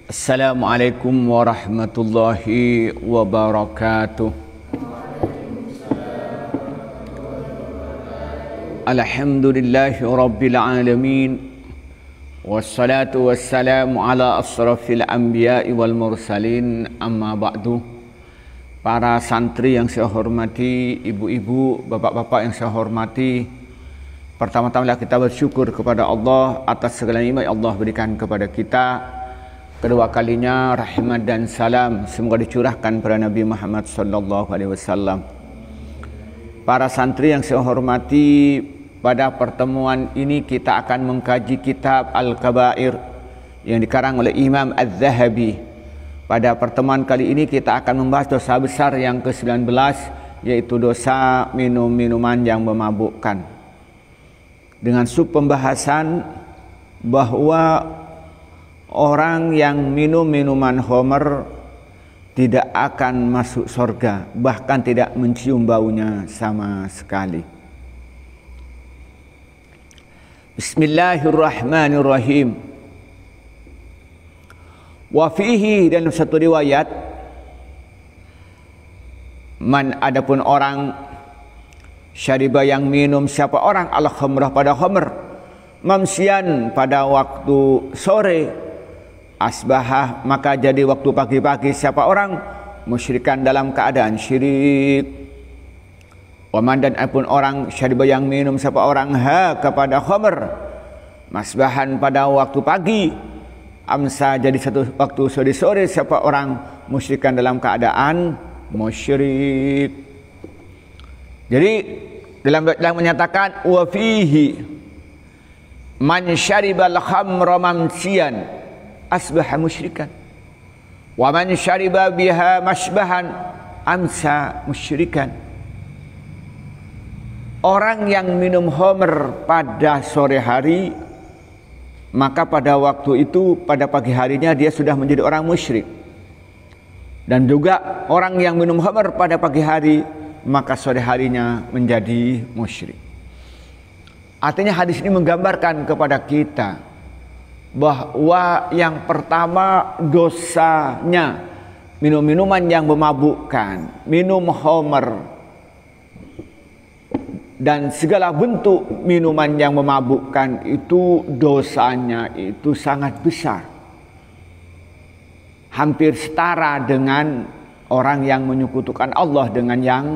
Assalamualaikum warahmatullahi wabarakatuh. Alhamdulillahi rabbil alamin. Wassalatu wassalamu ala asrafil anbiya'i wal mursalin, amma ba'du. Para santri yang saya hormati, ibu-ibu, bapak-bapak yang saya hormati, pertama-tama kita bersyukur kepada Allah atas segala nikmat yang Allah berikan kepada kita. Kedua kalinya rahmat dan salam semoga dicurahkan pada Nabi Muhammad sallallahu alaihi wasallam. Para santri yang saya hormati, pada pertemuan ini kita akan mengkaji kitab Al-Kabair yang dikarang oleh Imam Az-Zahabi. Pada pertemuan kali ini kita akan membahas dosa besar yang ke-19, yaitu dosa minum minuman yang memabukkan. Dengan sub pembahasan bahwa orang yang minum minuman khamr tidak akan masuk surga, bahkan tidak mencium baunya sama sekali. Bismillahirrahmanirrahim. Wa fihi, dalam satu riwayat, man, adapun orang syariba yang minum, siapa orang al-khamrah pada khamr, mamsian pada waktu sore, asbahah maka jadi waktu pagi-pagi, siapa orang musyrikan dalam keadaan syirik. Waman, dan apun orang syariba yang minum, siapa orang kepada khamr, masbahan pada waktu pagi, amsa jadi satu waktu sore-sore, siapa orang musyrikan dalam keadaan musyrik. Jadi dalam menyatakan wa fihi man syaribal khamra mamsian asbaha musyrikan wa man syariba biha masbahan amsa musyrikan. Orang yang minum khamr pada sore hari, maka pada waktu itu pada pagi harinya dia sudah menjadi orang musyrik. Dan juga orang yang minum khamr pada pagi hari, maka sore harinya menjadi musyrik. Artinya hadis ini menggambarkan kepada kita bahwa yang pertama dosanya minum minuman yang memabukkan, minum khamr dan segala bentuk minuman yang memabukkan itu dosanya itu sangat besar, hampir setara dengan orang yang menyekutukan Allah dengan yang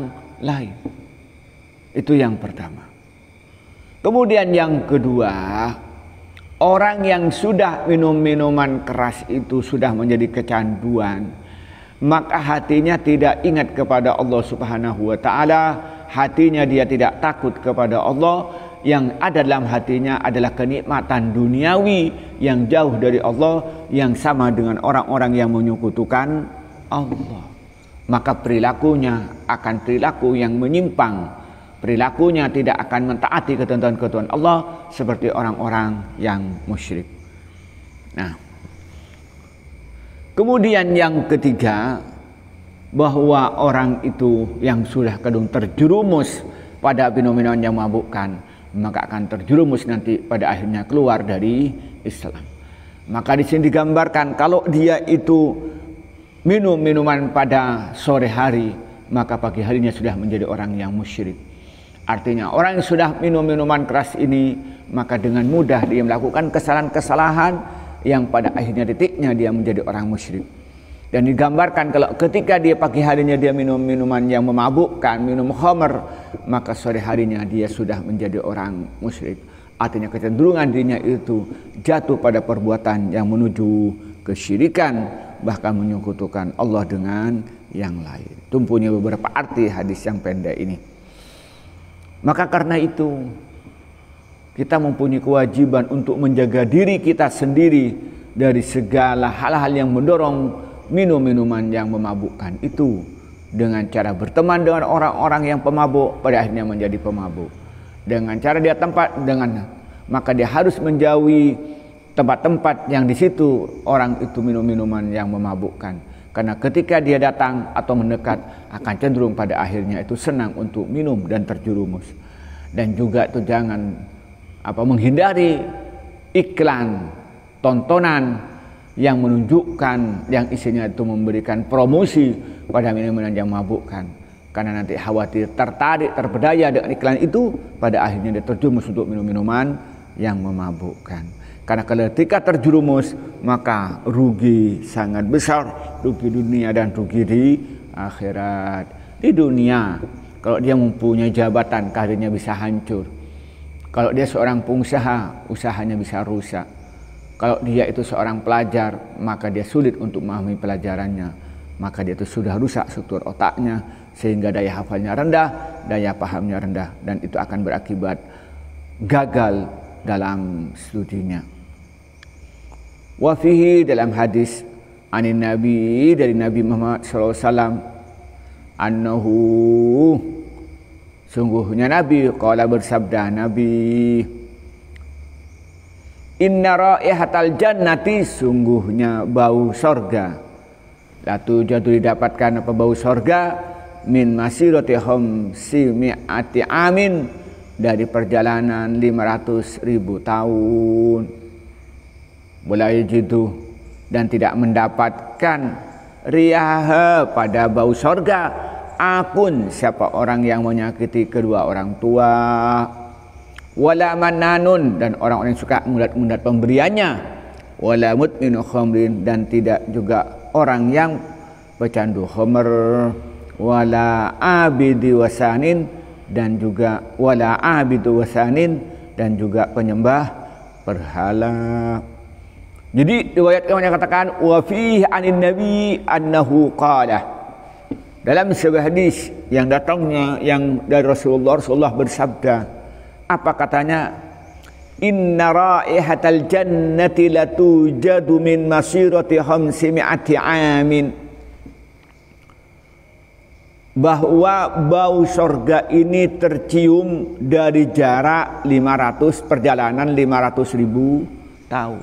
lain. Itu yang pertama. Kemudian yang kedua, orang yang sudah minum minuman keras itu sudah menjadi kecanduan, maka hatinya tidak ingat kepada Allah Subhanahu wa taala, hatinya dia tidak takut kepada Allah, yang ada dalam hatinya adalah kenikmatan duniawi yang jauh dari Allah, yang sama dengan orang-orang yang menyekutukan Allah. Maka perilakunya akan perilaku yang menyimpang, perilakunya tidak akan mentaati ketentuan-ketentuan Allah seperti orang-orang yang musyrik. Nah, kemudian yang ketiga, bahwa orang itu yang sudah kadung terjerumus pada minuman yang memabukkan, maka akan terjerumus nanti pada akhirnya keluar dari Islam. Maka di sini digambarkan kalau dia itu minum minuman pada sore hari, maka pagi harinya sudah menjadi orang yang musyrik. Artinya orang yang sudah minum minuman keras ini, maka dengan mudah dia melakukan kesalahan-kesalahan yang pada akhirnya titiknya dia menjadi orang musyrik. Dan digambarkan kalau ketika dia pagi harinya dia minum minuman yang memabukkan, minum khamr, maka sore harinya dia sudah menjadi orang musyrik. Artinya kecenderungan dirinya itu jatuh pada perbuatan yang menuju kesyirikan, bahkan menyekutukan Allah dengan yang lain. Itu punya beberapa arti hadis yang pendek ini. Maka karena itu kita mempunyai kewajiban untuk menjaga diri kita sendiri dari segala hal-hal yang mendorong minum minuman yang memabukkan itu, dengan cara berteman dengan orang-orang yang pemabuk, pada akhirnya menjadi pemabuk. Dengan cara dia maka dia harus menjauhi tempat-tempat yang di situ orang itu minum minuman yang memabukkan. Karena ketika dia datang atau mendekat, akan cenderung pada akhirnya itu senang untuk minum dan terjerumus. Dan juga itu jangan menghindari iklan, tontonan yang menunjukkan, yang isinya itu memberikan promosi pada minuman yang memabukkan. Karena nanti khawatir tertarik, terpedaya dengan iklan itu, pada akhirnya dia terjumus untuk minum-minuman yang memabukkan. Karena ketika terjerumus, maka rugi sangat besar, rugi dunia dan rugi di akhirat. Di dunia, kalau dia mempunyai jabatan, karirnya bisa hancur. Kalau dia seorang pengusaha, usahanya bisa rusak. Kalau dia itu seorang pelajar, maka dia sulit untuk memahami pelajarannya. Maka dia itu sudah rusak struktur otaknya, sehingga daya hafalnya rendah, daya pahamnya rendah, dan itu akan berakibat gagal dalam studinya. Wa fihi, dalam hadis anin Nabi, dari Nabi Muhammad SAW, annahu, sungguhnya Nabi qala, bersabda Nabi, inna raihatal jannati, sungguhnya bau sorga, latu jatuh didapatkan apa bau sorga, min masirati khamsimi'ati amin, dari perjalanan 500.000 tahun. Mulai jitu, dan tidak mendapatkan riyaha, pada bau sorga, akun, siapa orang yang menyakiti kedua orang tua, wala mananun, dan orang-orang yang suka mengundat-undat pemberiannya, wala mutminu khamrin, dan tidak juga orang yang pecandu khamr, wala abidi wasanin, dan juga wala abidu wasanin, dan juga penyembah berhala. Jadi riwayat yang katakan wa fihi anin nabi annahu qala, dalam sebuah hadis yang datangnya yang dari Rasulullah bersabda, apa katanya? Inna raihatal jannati latujadu min masirati khamsimi'ati amin, bahwa bau sorga ini tercium dari jarak 500 perjalanan 500.000 tahun.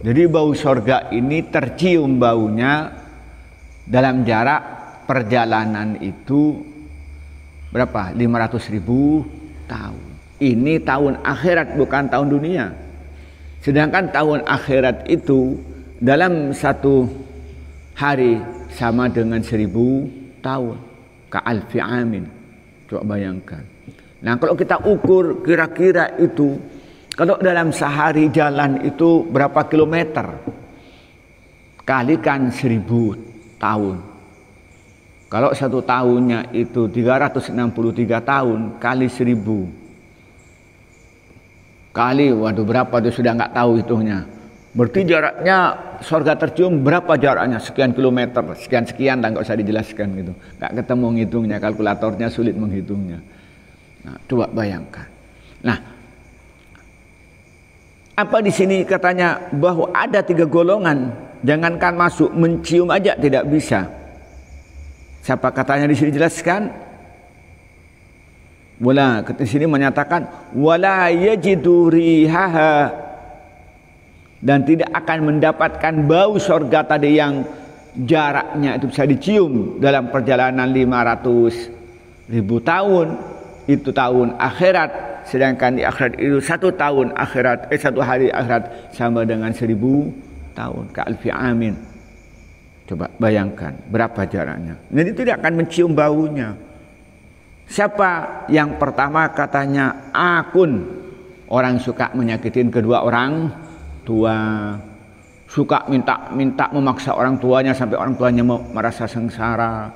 Jadi bau sorga ini tercium baunya dalam jarak perjalanan itu berapa? 500.000 tahun. Ini tahun akhirat, bukan tahun dunia. Sedangkan tahun akhirat itu dalam satu hari sama dengan 1000 tahun. Ka'alfi amin. Coba bayangkan. Nah, kalau kita ukur kira-kira itu, kalau dalam sehari jalan itu berapa kilometer? Kalikan 1000 tahun. Kalau satu tahunnya itu 363 tahun, kali 1000. Kali, waduh berapa itu sudah nggak tahu hitungnya. Berarti jaraknya sorga tercium berapa jaraknya? Sekian kilometer, sekian lah, nggak usah dijelaskan gitu. Nggak ketemu ngitungnya, kalkulatornya sulit menghitungnya. Nah, coba bayangkan. Nah, apa di sini katanya bahwa ada 3 golongan, jangankan masuk, mencium aja tidak bisa. Siapa katanya di sini jelaskan? Wala, di sini menyatakan wala yajidu rihaha, dan tidak akan mendapatkan bau sorga tadi yang jaraknya itu bisa dicium dalam perjalanan 500.000 tahun, itu tahun akhirat. Sedangkan di akhirat itu satu hari akhirat sama dengan 1000 tahun. Ka'alfi amin. Coba bayangkan berapa jaraknya. Jadi tidak akan mencium baunya. Siapa yang pertama? Katanya akun, orang suka menyakitin kedua orang tua, suka minta memaksa orang tuanya sampai orang tuanya merasa sengsara.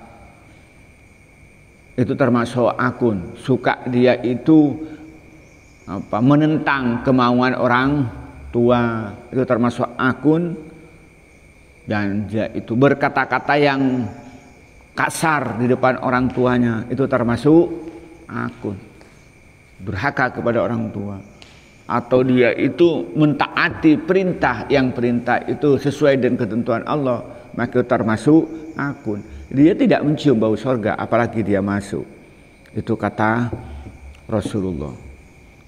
Itu termasuk akun. Suka dia itu menentang kemauan orang tua, itu termasuk akun. Dan dia itu berkata-kata yang kasar di depan orang tuanya, itu termasuk akun. Durhaka kepada orang tua. Atau dia itu mentaati perintah, yang perintah itu sesuai dengan ketentuan Allah, maka itu termasuk akun. Dia tidak mencium bau sorga, apalagi dia masuk. Itu kata Rasulullah.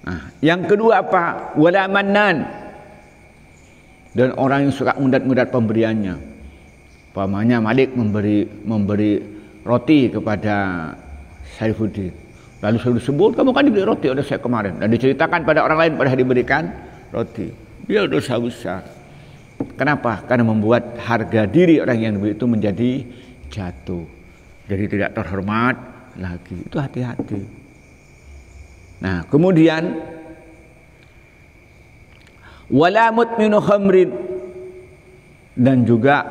Nah, yang kedua apa? Wala mannan, dan orang yang suka ngudat-ngudat pemberiannya. Pamannya Malik memberi roti kepada Saifuddin. Lalu saya disebut, kamu kan diberi roti oleh saya kemarin. Dan diceritakan pada orang lain pada diberikan roti. Dia dosa besar. Kenapa? Karena membuat harga diri orang yang dibeli itu menjadi jatuh. Jadi tidak terhormat lagi. Itu hati-hati. Nah, kemudian wala mutminu khamrin, dan juga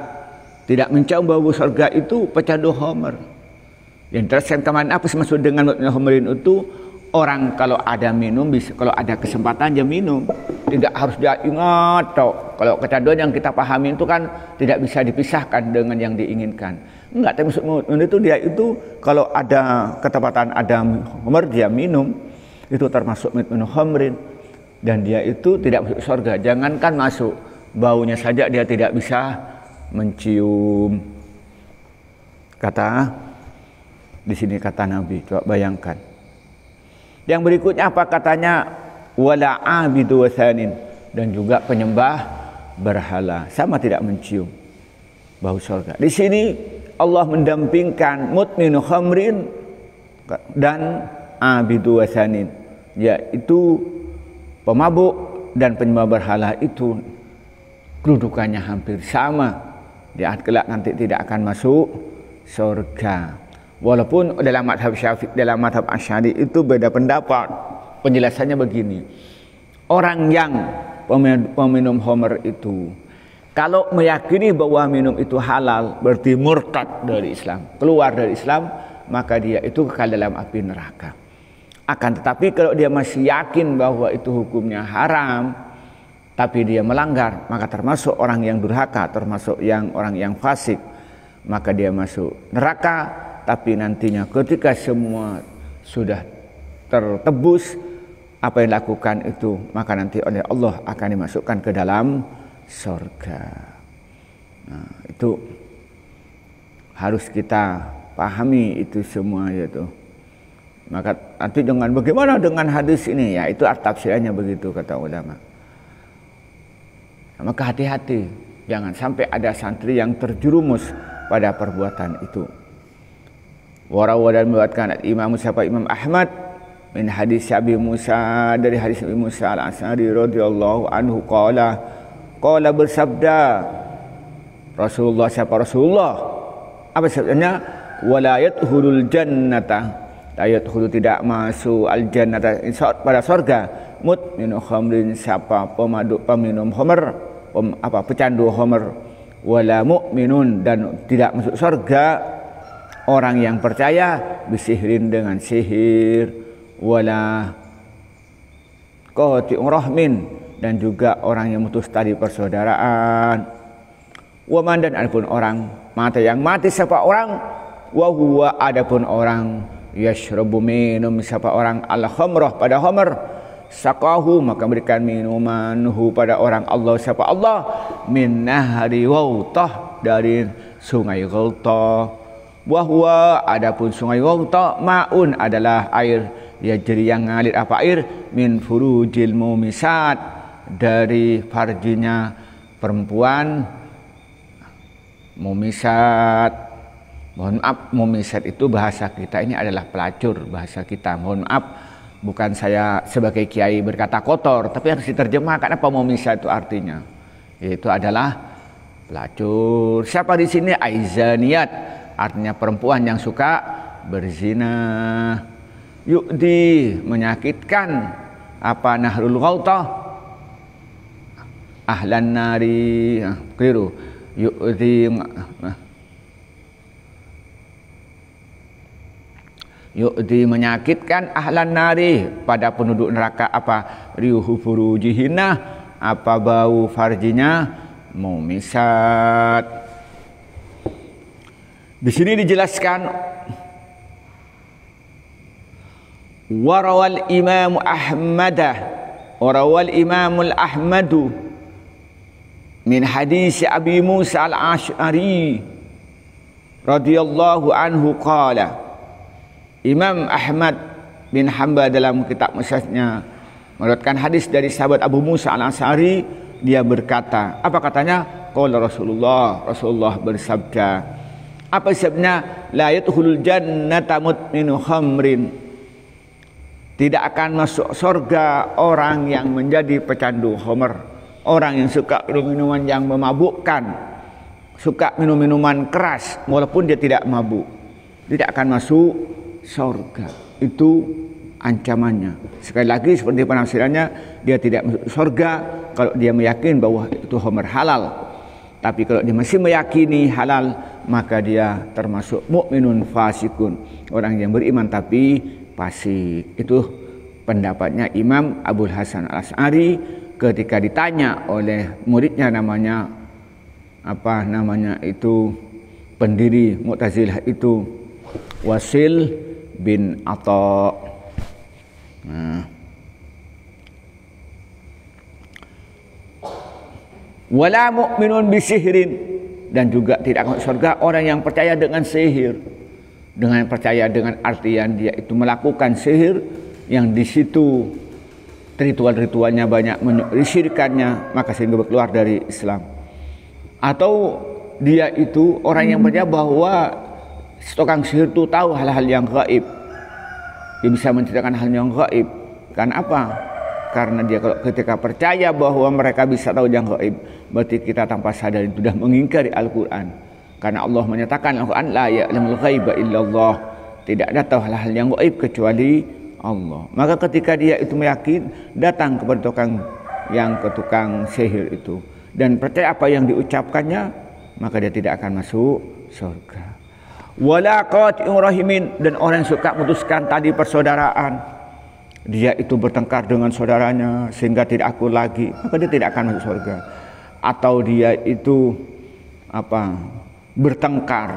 tidak mencium bau surga itu pecandu khamr. Yang tersen kemarin apa maksud dengan mutminu khamrin itu? Orang kalau ada minum, kalau ada kesempatan dia minum, tidak harus dia ingat toh. Kalau kecanduan yang kita pahami itu kan tidak bisa dipisahkan dengan yang diinginkan. Enggak, tapi maksud itu dia itu kalau ada ketepatan ada khamr dia minum, itu termasuk minum khamrin, dan dia itu tidak masuk surga. Jangankan masuk, baunya saja dia tidak bisa mencium. Kata di sini kata Nabi, coba bayangkan. Yang berikutnya apa katanya? Wala abidu wasanin, dan juga penyembah berhala sama tidak mencium bau surga. Di sini Allah mendampingkan mutminu khamrin dan abidu wasanin, yaitu pemabuk dan penyembah berhala itu kedudukannya hampir sama. Di akhirat kelak nanti tidak akan masuk surga. Walaupun dalam madhab Syafi'i, dalam madhab Asy'ari itu beda pendapat. Penjelasannya begini. Orang yang peminum khamr itu kalau meyakini bahwa minum itu halal, berarti murtad dari Islam, keluar dari Islam, maka dia itu kekal dalam api neraka. Akan tetapi kalau dia masih yakin bahwa itu hukumnya haram, tapi dia melanggar, maka termasuk orang yang durhaka, termasuk orang yang fasik, maka dia masuk neraka. Tapi nantinya ketika semua sudah tertebus apa yang dilakukan itu, maka nanti oleh Allah akan dimasukkan ke dalam surga. Nah, itu harus kita pahami itu semua itu. Maka nanti dengan bagaimana dengan hadis ini, ya itu tafsirannya begitu kata ulama. Maka hati-hati, jangan sampai ada santri yang terjerumus pada perbuatan itu. Warawa dan meriwayatkan Imam Ahmad min hadis Abi Musa, dari hadis Abi Musa al-Asy'ari radhiyallahu anhu qala bersabda Rasulullah, siapa Rasulullah? Apa sabdanya? Wala yadkhulul jannata, la yadkhulu tidak masuk al jannata pada surga mutminu khamrin, siapa peminum khamr, pecandu khamr, wala mu'minun, dan tidak masuk surga orang yang percaya bisihrin dengan sihir, wala qati'ur rahmin, dan juga orang yang memutus tali persaudaraan, waman, dan adapun orang mati yang mati siapa orang, wa huwa, adapun orang yashrabu minum siapa orang al khamrah pada khamr, saqahu maka berikan minumanhu pada orang Allah siapa Allah, min nahri Ghautah, dari sungai Ghautah. Wahwa, adapun sungai Ghautah, maun adalah air, yajri yang ngalir apa air, min furujil mumisat, dari farjinya perempuan mumisat. Mohon maaf, mumisat itu bahasa kita ini adalah pelacur, bahasa kita. Mohon maaf, bukan saya sebagai kiai berkata kotor, tapi harus diterjemahkan apa mumisat itu artinya. Itu adalah pelacur. Siapa di sini? Aizaniyat, artinya perempuan yang suka berzina. Yu'di, menyakitkan apa nahrul Ghautah, ahlan nari, keliru. Yu'di menyakitkan ahlan nari, pada penduduk neraka apa? Riuhu furujihinna, apa bau farjinya mumisat. Di sini dijelaskan warawal Imam Ahmadu min hadis Abi Musa al-Asy'ari radhiyallahu anhu qala. Imam Ahmad bin Hanbal dalam kitab musnadnya meriwayatkan hadis dari sahabat Abu Musa al-Asy'ari, dia berkata, apa katanya? Qala Rasulullah bersabda. Apa sebabnya? La yadkhulul jannata mutminu khamrin, tidak akan masuk surga orang yang menjadi pecandu khamr, orang yang suka minum minuman yang memabukkan, suka minum minuman keras walaupun dia tidak mabuk, tidak akan masuk surga. Itu ancamannya. Sekali lagi seperti penafsirannya, dia tidak masuk surga kalau dia meyakini bahwa itu khamr halal. Tapi kalau dia masih meyakini halal, maka dia termasuk mukminun fasikun, orang yang beriman tapi fasik. Itu pendapatnya Imam Abul Hasan Al-Asy'ari ketika ditanya oleh muridnya, namanya pendiri Mu'tazilah itu Wasil bin Atha. Wala mu'minun bisihrin, dan juga tidak masuk surga orang yang percaya dengan sihir. Dengan percaya dengan artian dia itu melakukan sihir yang di situ ritual-ritualnya banyak disyirikannya, maka sehingga keluar dari Islam. Atau dia itu orang yang percaya bahwa tukang sihir itu tahu hal-hal yang gaib, dia bisa menceritakan hal yang gaib. Karena apa? Karena dia ketika percaya bahwa mereka bisa tahu yang gaib, berarti kita tanpa sadar itu sudah mengingkari Al-Quran. Karena Allah menyatakan Al-Quran, la ya'lamul ghaiba illallah, tidak ada tahu hal-hal yang gaib kecuali Allah. Maka ketika dia itu meyakin, datang kepada tukang sihir itu dan percaya apa yang diucapkannya, maka dia tidak akan masuk surga. Wala qati'ur rahimin, dan orang yang suka memutuskan tali persaudaraan, dia itu bertengkar dengan saudaranya sehingga tidak akur lagi, maka dia tidak akan masuk surga. Atau dia itu bertengkar,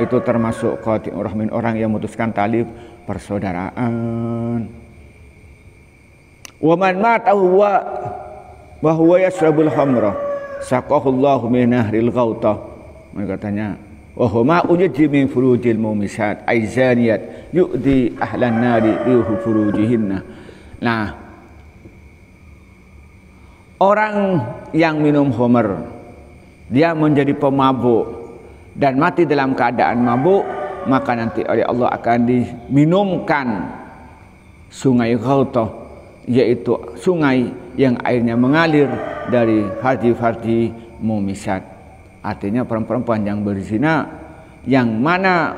itu termasuk qati'ur rahimin, orang yang memutuskan tali persaudaraan. Wa man mata huwa wa huwa yashrabul khamra saqahullahu min nahril ghautah. Katanya wa huma ujji min furujil mumisat aizaniyat yu'di ahlan nari rihu furujihinna. Nah, orang yang minum khamr, dia menjadi pemabuk dan mati dalam keadaan mabuk, maka nanti oleh Allah akan diminumkan sungai Ghautah, yaitu sungai yang airnya mengalir dari farji-farji mumisat. Artinya perempuan yang berzina, yang mana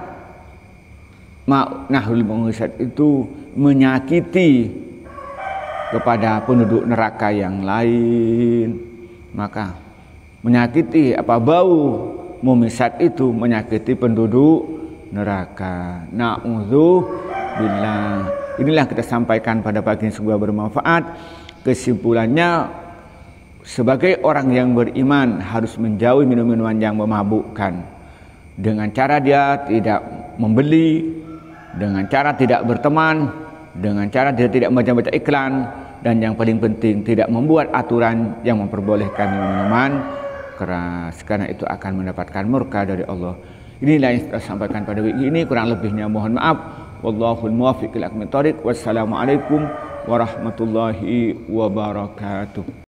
nahrul mumisat itu menyakiti kepada penduduk neraka yang lain, maka menyakiti bau mumisat itu menyakiti penduduk neraka. Na'udzubillah. Inilah kita sampaikan pada pagi ini, semoga bermanfaat. Kesimpulannya, sebagai orang yang beriman harus menjauhi minum-minuman yang memabukkan, dengan cara dia tidak membeli, dengan cara tidak berteman, dengan cara dia tidak membaca-baca iklan, dan yang paling penting tidak membuat aturan yang memperbolehkan minuman keras, karena itu akan mendapatkan murka dari Allah. Inilah yang saya sampaikan pada week ini, kurang lebihnya mohon maaf. Wallahul muwaffiq ila aqwamit thoriq. Wassalamualaikum warahmatullahi wabarakatuh.